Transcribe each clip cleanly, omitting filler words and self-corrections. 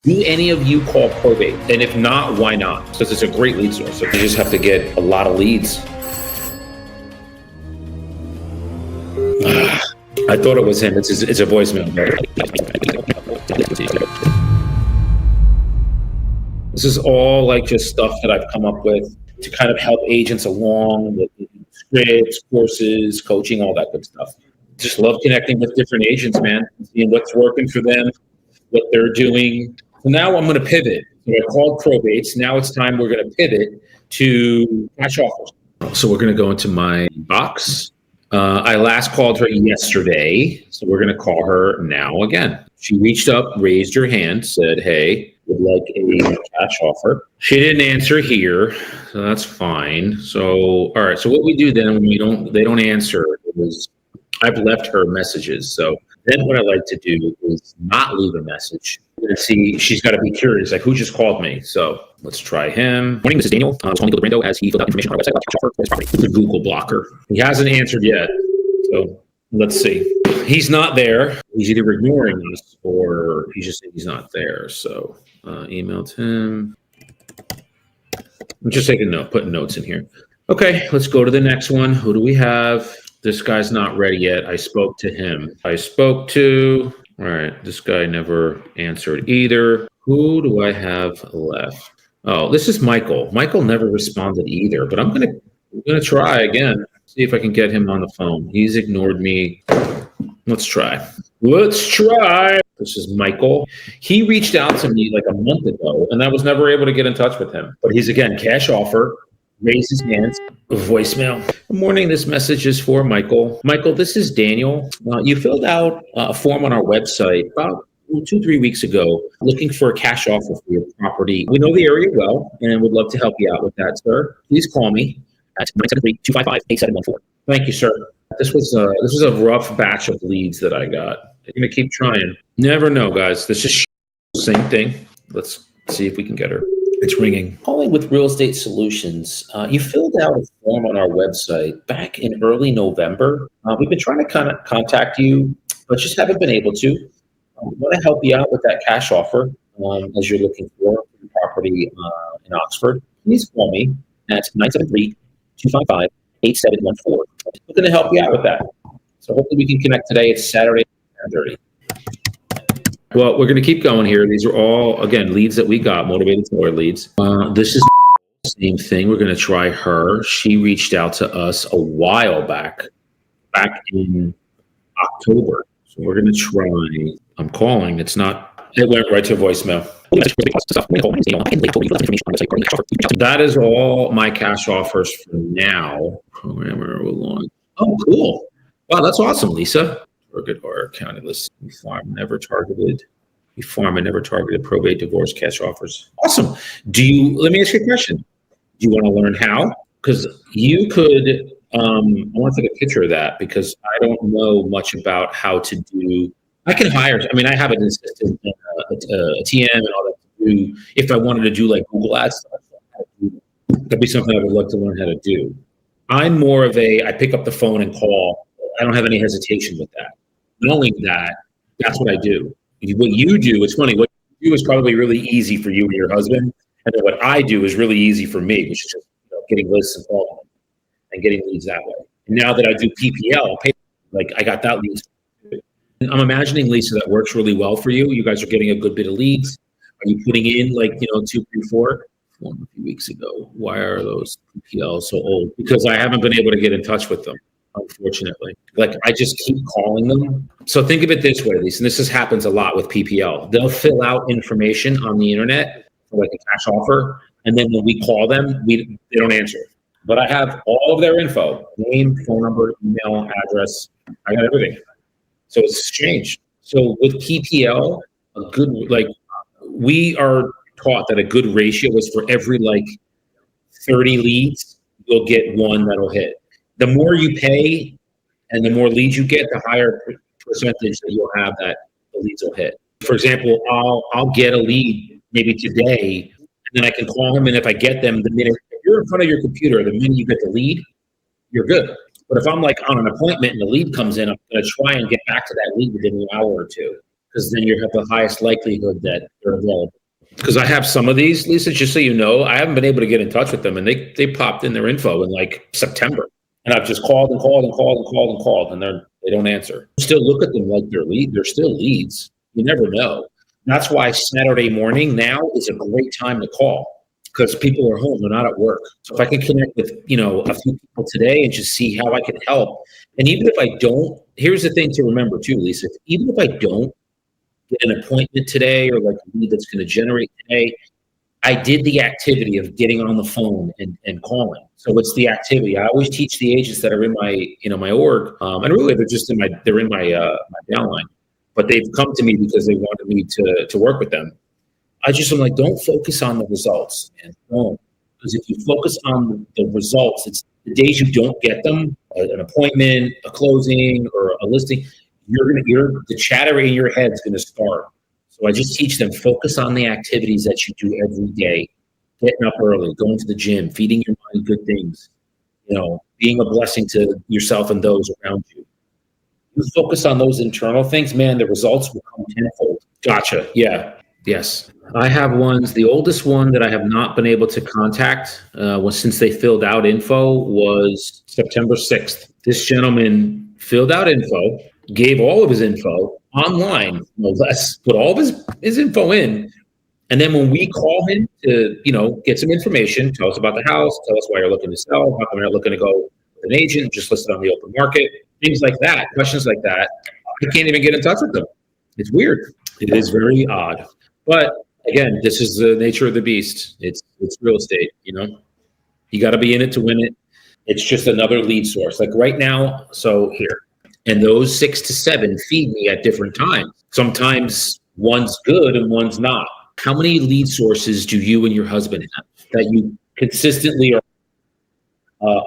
Do any of you call probate? And if not, why not? Because it's a great lead source. So you just have to get a lot of leads. I thought it was him. It's a voicemail. This is all like just stuff that I've come up with to kind of help agents along with scripts, courses, coaching, all that good stuff. Just love connecting with different agents, man, seeing what's working for them, what they're doing. So now I'm going to pivot. So I called probates. Now it's time we're going to pivot to cash offers. So we're going to go into my box. I last called her yesterday, so we're going to call her now again. She reached up, raised her hand, said, hey, would like a cash offer. She didn't answer here, so that's fine. So, all right. So what we do then when they don't answer is I've left her messages. So then what I like to do is not leave a message. And see, she's got to be curious, like who just called me? So let's try him. Morning, this is Daniel. I was calling to Brando as he filled out information on our website about cash offer for his property. The Google blocker. He hasn't answered yet. So let's see. He's not there. He's either ignoring us or he's just saying he's not there. So emailed him. I'm just taking note, putting notes in here. Okay, let's go to the next one. Who do we have? This guy's not ready yet. I spoke to him. All right, this guy never answered either. Who do I have left? Oh, this is Michael. Michael never responded either, but I'm gonna try again. See if I can get him on the phone. He's ignored me. Let's try. This is Michael. He reached out to me like a month ago, and I was never able to get in touch with him. But he's, again, cash offer. Raise his hands. Voicemail. Good morning. This message is for Michael. Michael, this is Daniel. You filled out a form on our website about 2-3 weeks ago looking for a cash offer for your property. We know the area well and would love to help you out with that, sir. Please call me at 973-255-8714. Thank you, sir. This was a rough batch of leads that I got. I'm going to keep trying. Never know, guys. This is same thing. Let's see if we can get her. It's ringing. Calling with Real Estate Solutions. You filled out a form on our website back in early November. We've been trying to kind of contact you, but just haven't been able to. We want to help you out with that cash offer as you're looking for the property in Oxford. Please call me at 973-255-8714. We're going to help you out with that. So hopefully we can connect today. It's Saturday at 9:30. Well, we're going to keep going here. These are all, again, leads that we got, motivated seller leads. This is the same thing. We're going to try her. She reached out to us a while back in October. So we're going to try. I'm calling. It went right to voicemail. That is all my cash offers for now. Programmer along. Oh, cool. Wow, that's awesome, Lisa. Target or county list. Farm never targeted. Probate, divorce, cash offers. Awesome. Let me ask you a question. Do you want to learn how? Because you could, I want to take a picture of that because I don't know much about how to do. I can hire, I have an assistant, a TM and all that to do. If I wanted to do like Google Ads stuff, that'd be something I would love to learn how to do. I'm more of I pick up the phone and call. I don't have any hesitation with that. Not only that, that's what I do. What you do, it's funny, what you do is probably really easy for you and your husband. And then what I do is really easy for me, which is just getting lists and calling them and getting leads that way. And now that I do PPL, I got that leads. And I'm imagining, Lisa, that works really well for you. You guys are getting a good bit of leads. Are you putting in 2, 3, 4? One a few weeks ago. Why are those PPL so old? Because I haven't been able to get in touch with them, unfortunately. I just keep calling them. So think of it this way, Lisa, and this happens a lot with PPL. They'll fill out information on the internet for a cash offer, and then when we call them, they don't answer. But I have all of their info, name, phone number, email, address. I got everything. So it's changed. So with PPL, we are taught that a good ratio is for every 30 leads, you'll get one that'll hit. The more you pay and the more leads you get, the higher percentage that you'll have that the leads will hit. For example, I'll get a lead maybe today, and then I can call him, and if I get them the minute, if you're in front of your computer, the minute you get the lead, you're good. But if I'm on an appointment and the lead comes in, I'm going to try and get back to that lead within an hour or two. because then you have the highest likelihood that they're available. Because I have some of these, Lisa, just so you know, I haven't been able to get in touch with them, and they popped in their info in like September, and I've just called and called and called and called and called, and they don't answer. Still look at them like they're still leads. You never know. That's why Saturday morning now is a great time to call, because people are home, they're not at work. So if I can connect with, a few people today and just see how I can help. And even if I don't, here's the thing to remember too, Lisa, even if I don't get an appointment today, or like a lead that's going to generate today, I did the activity of getting on the phone and calling. So it's the activity. I always teach the agents that are in my, my org, and really they're just in my my downline, but they've come to me because they wanted me to work with them. I'm like, don't focus on the results, man. Don't. Because if you focus on the results, it's the days you don't get them, an appointment, a closing, or a listing, the chatter in your head is going to start. So I just teach them, focus on the activities that you do every day, getting up early, going to the gym, feeding your mind good things, being a blessing to yourself and those around you. You focus on those internal things, man, the results will come tenfold. Gotcha. Yeah. Yes. I have ones. The oldest one that I have not been able to contact since they filled out info was September 6th. This gentleman filled out info, gave all of his info online, no less, put all of his info in. And then when we call him to, get some information, tell us about the house, tell us why you're looking to sell, how come you're not looking to go with an agent, just list it on the open market, things like that, questions like that, I can't even get in touch with them. It's weird. It is very odd. But again, this is the nature of the beast. It's real estate, You got to be in it to win it. It's just another lead source. Like right now, so here. And those 6 to 7 feed me at different times. Sometimes one's good and one's not. How many lead sources do you and your husband have that you consistently are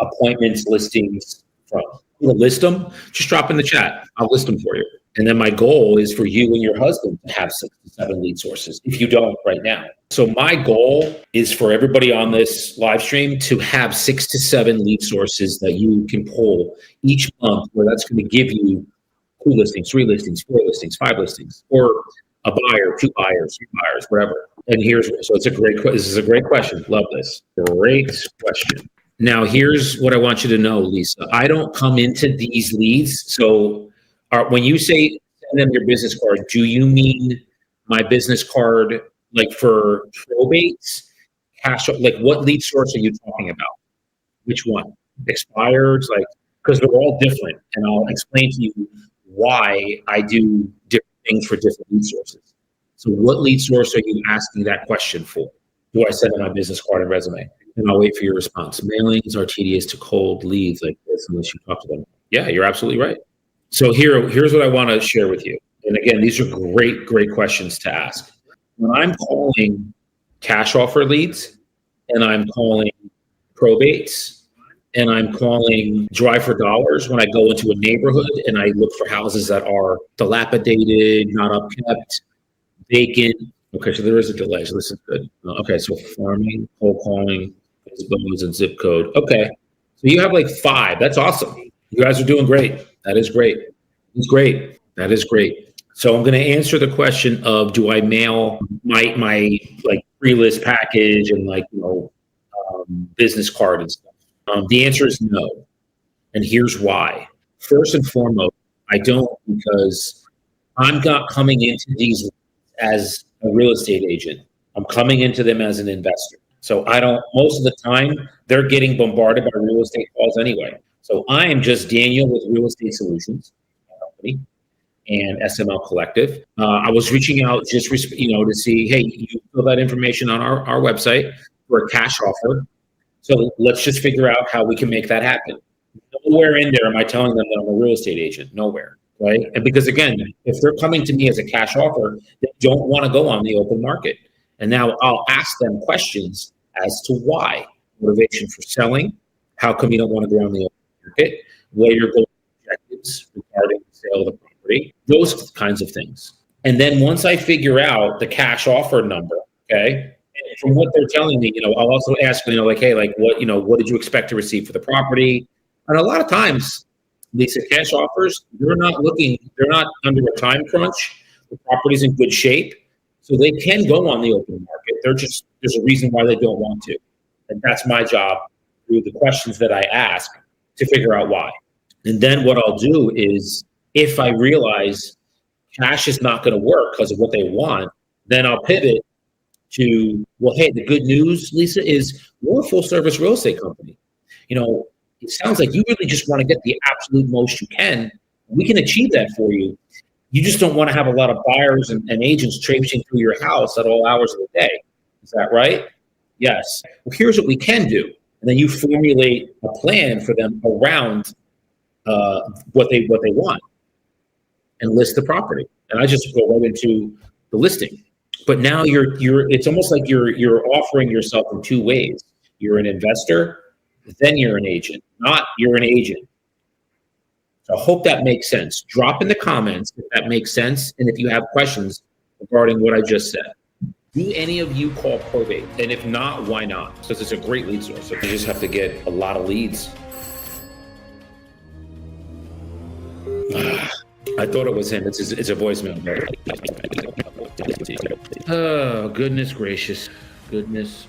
appointments, listings from? You'll list them, just drop in the chat. I'll list them for you. And then my goal is for you and your husband to have 6 to 7 lead sources, if you don't right now. So my goal is for everybody on this live stream to have 6 to 7 lead sources that you can pull each month, where that's going to give you 2 listings, 3 listings, 4 listings, 5 listings, or a buyer, 2 buyers, 3 buyers, whatever. And so this is a great question. Love this. Great question. Now, here's what I want you to know, Lisa. I don't come into these leads. So when you say send them your business card, do you mean my business card like for probates, cash? Like what lead source are you talking about? Which one? Expired? Because they're all different. And I'll explain to you why I do different things for different lead sources. So what lead source are you asking that question for? Do I send them my business card and resume? And I'll wait for your response. Mailings are tedious to cold leads like this unless you talk to them. Yeah, you're absolutely right. So here's what I want to share with you. And again, these are great questions to ask. When I'm calling cash offer leads, and I'm calling probates, and I'm calling drive for dollars, when I go into a neighborhood and I look for houses that are dilapidated, not upkept, vacant. Okay, so there is a delay. So this is good. Okay, so farming, cold calling, bones, and zip code. Okay, so you have like 5. That's awesome. You guys are doing great. That is great. It's great. That is great. So I'm going to answer the question of, do I mail my like pre-list package and business card and stuff? The answer is no. And here's why. First and foremost, I don't, because I'm not coming into these as a real estate agent. I'm coming into them as an investor. So most of the time, they're getting bombarded by real estate calls anyway. So I am just Daniel with Real Estate Solutions Company and SML Collective. I was reaching out just, to see, hey, you fill that information on our website for a cash offer. So let's just figure out how we can make that happen. Nowhere in there am I telling them that I'm a real estate agent. Nowhere, right? And because again, if they're coming to me as a cash offer, they don't want to go on the open market. And now I'll ask them questions as to why. Motivation for selling. How come you don't want to go on the open market? What are your goals and objectives regarding the sale of the property? Those kinds of things. And then once I figure out the cash offer number, okay, and from what they're telling me, I'll also ask, hey, what did you expect to receive for the property? And a lot of times, Lisa, cash offers, they're not under a time crunch. The property's in good shape, so they can go on the open market. There's a reason why they don't want to. And that's my job through the questions that I ask to figure out why. And then what I'll do is, if I realize cash is not going to work because of what they want, then I'll pivot to, well, hey, the good news, Lisa, is we're a full service real estate company. It sounds like you really just want to get the absolute most you can. We can achieve that for you. You just don't want to have a lot of buyers and agents traipsing through your house at all hours of the day. Is that right? Yes. Well, here's what we can do. And then you formulate a plan for them around what they want and list the property. And I just go right into the listing. But now it's almost like you're offering yourself in two ways. You're an investor, then you're an agent, not you're an agent. So I hope that makes sense. Drop in the comments if that makes sense, and if you have questions regarding what I just said. Do any of you call probate? And if not, why not? Because it's a great lead source. So you just have to get a lot of leads. I thought it was him. It's a voicemail. Oh, goodness gracious. Goodness.